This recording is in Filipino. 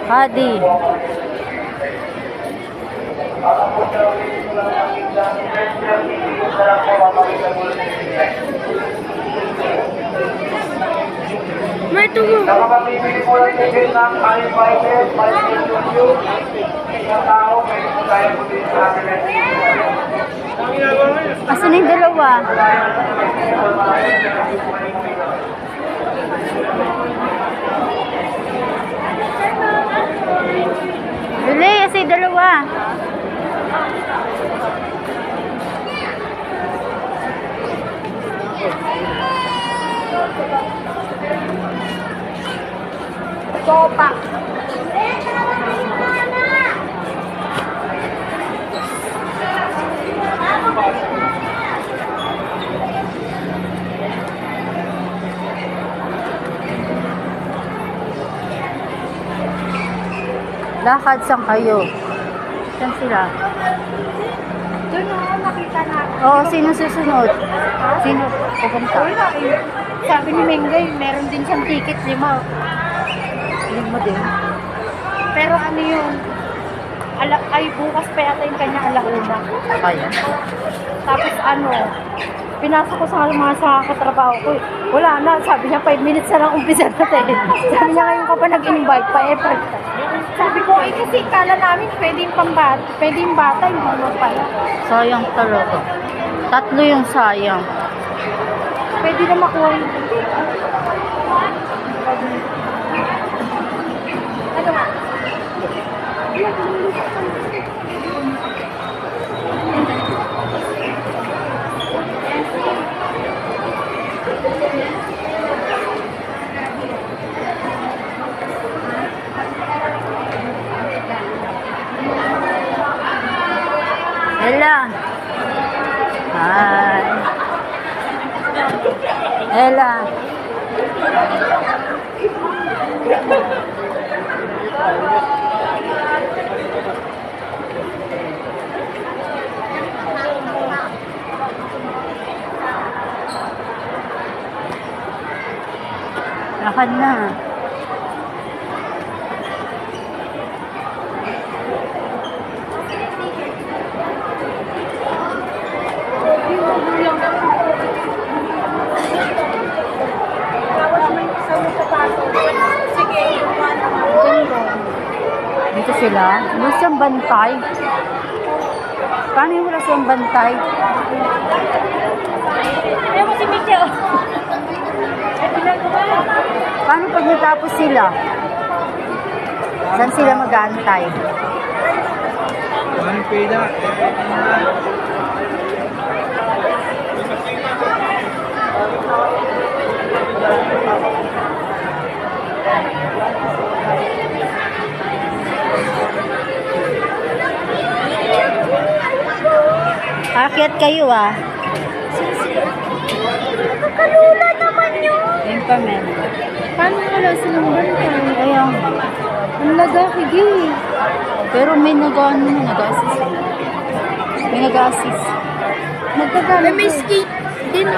Hadi. May tugo. Nakapapipili po ng ticket ng uninvited, isang tao, may kaya po din sa atin. Asan yung dalawa? Bili, asan yung dalawa? Sopa. Lakad saan kayo? Saan sila? Doon ako nakita na. Oo, sino susunod? Sino pupunta? Wala eh. Sabi ni Mengay, meron din siyang ticket 5. Lima din. Pero ano yun? Ay, bukas pa yata yung kanya alauna. Kaya. Tapos ano, pinasok ko sa mga katrabaho ko. Wala na, sabi niya 5 minutes na lang umpisa natin. Sabi niya ngayon ka pa nag-invite pa, effort. Sabi ko, kasi kala namin pwedeng pambata, pwedeng bata, hindi naman pala. Sayang talaga. 3 yung sayang. Pwede na makuha yung ano nga? Ella. Hi. Ella. Lakad na. Dito sila. Wala siyang bantay. Paano yung wala siyang bantay? Kaya mo si Micho. Paano pag natapos sila? Saan sila mag-aantay? Ano peda? Akyat kayo ah. Kalula naman yun. Yung pamen. Paano wala silang bantay? Ayun. Ang nagakigi. Pero may nag-assist. May nag-assist. May skate din.